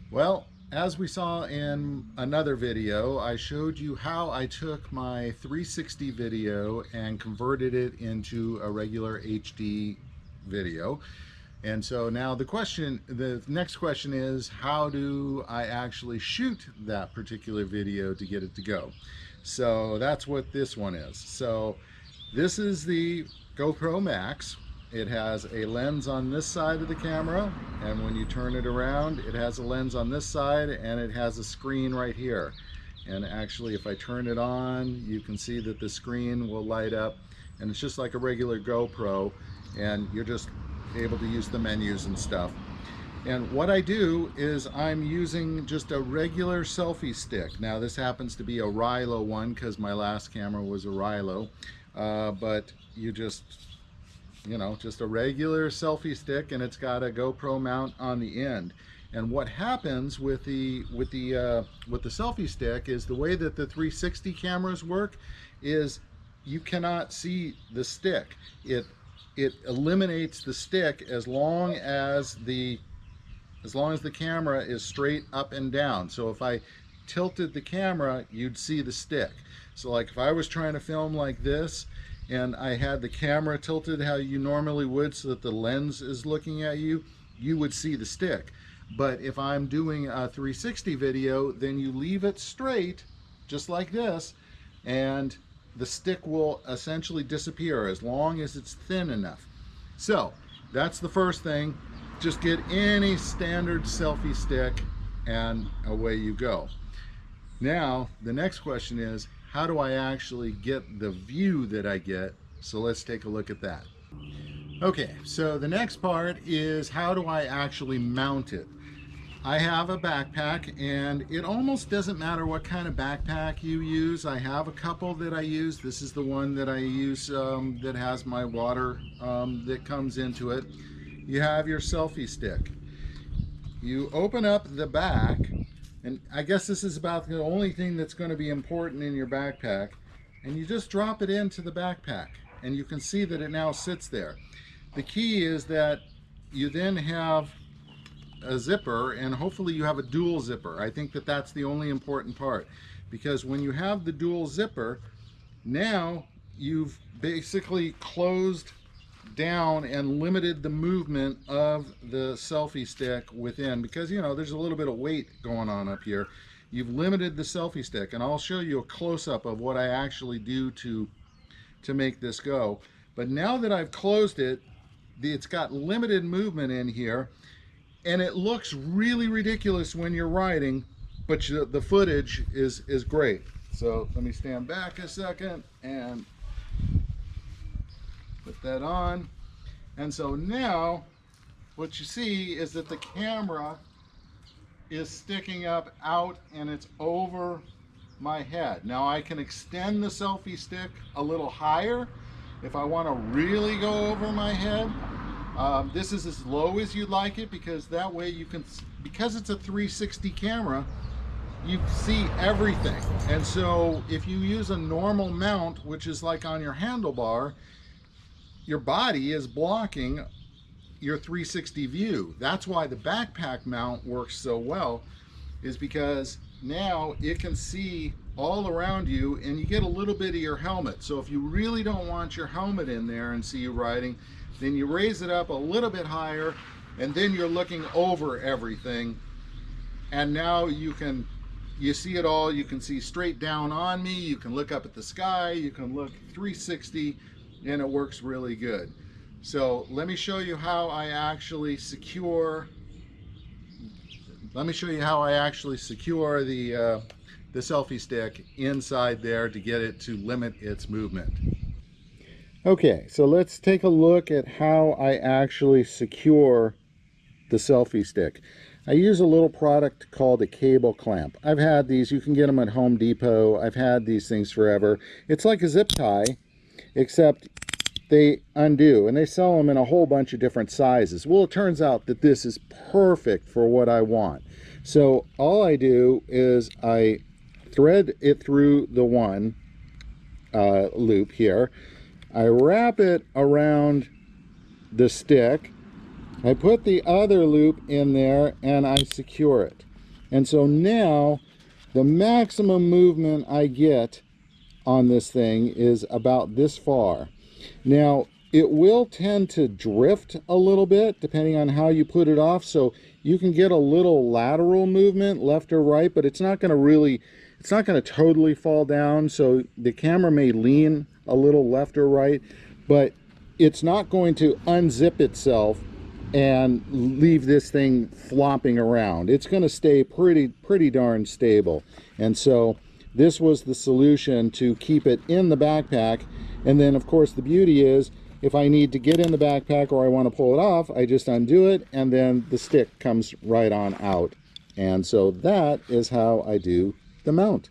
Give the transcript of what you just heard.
Well, as we saw in another video, I showed you how I took my 360 video and converted it into a regular HD video. And so now the next question is, how do I actually shoot that particular video to get it to go? So that's what this one is. So this is the GoPro Max. It has a lens on this side of the camera, and when you turn it around, it has a lens on this side, and it has a screen right here. And actually, if I turn it on, you can see that the screen will light up, and it's just like a regular GoPro, and you're just able to use the menus and stuff. And what I do is I'm using just a regular selfie stick. Now this happens to be a Rilo one because my last camera was a Rilo, but just a regular selfie stick, and it's got a GoPro mount on the end. And what happens with the selfie stick is the way that the 360 cameras work is you cannot see the stick. It eliminates the stick as long as the camera is straight up and down. So if I tilted the camera, you'd see the stick. So like if I was trying to film like this and I had the camera tilted how you normally would so that the lens is looking at you, you would see the stick. But if I'm doing a 360 video, then you leave it straight, just like this, and the stick will essentially disappear as long as it's thin enough. So that's the first thing. Just get any standard selfie stick and away you go. Now the next question is, how do I actually get the view that I get? So let's take a look at that. Okay, so the next part is, how do I actually mount it? I have a backpack, and it almost doesn't matter what kind of backpack you use. I have a couple that I use. This is the one that I use that has my water that comes into it. You have your selfie stick. You open up the back, and I guess this is about the only thing that's going to be important in your backpack, and you just drop it into the backpack, and you can see that it now sits there. The key is that you then have a zipper, and hopefully you have a dual zipper. I think that that's the only important part, because when you have the dual zipper, now you've basically closed down and limited the movement of the selfie stick within, because there's a little bit of weight going on up here. You've limited the selfie stick, and I'll show you a close-up of what I actually do to make this go. But now that I've closed it, it's got limited movement in here, and it looks really ridiculous when you're riding, but the footage is great. So let me stand back a second and put that on. And so now what you see is that the camera is sticking up out, and it's over my head. Now I can extend the selfie stick a little higher if I want to really go over my head. This is as low as you'd like it, because that way you can, because it's a 360 camera, you see everything. And so if you use a normal mount, which is like on your handlebar, your body is blocking your 360 view. That's why the backpack mount works so well, is because now it can see all around you, and you get a little bit of your helmet. So if you really don't want your helmet in there and see you riding, then you raise it up a little bit higher, and then you're looking over everything, and now you see it all. You can see straight down on me, you can look up at the sky, you can look 360, and it works really good. So let me show you how I actually secure the selfie stick inside there to get it to limit its movement. Okay, so let's take a look at how I actually secure the selfie stick. I use a little product called a cable clamp. I've had these, you can get them at Home Depot. I've had these things forever. It's like a zip tie, except they undo, and they sell them in a whole bunch of different sizes. Well, it turns out that this is perfect for what I want. So all I do is I thread it through the one loop here. I wrap it around the stick. I put the other loop in there and I secure it. And so now the maximum movement I get on this thing is about this far. Now, it will tend to drift a little bit depending on how you put it off, so you can get a little lateral movement left or right, but it's not going to totally fall down, so the camera may lean a little left or right, but it's not going to unzip itself and leave this thing flopping around. It's going to stay pretty darn stable. And so this was the solution to keep it in the backpack. And then of course the beauty is, if I need to get in the backpack or I want to pull it off, I just undo it and then the stick comes right on out. And so that is how I do the mount.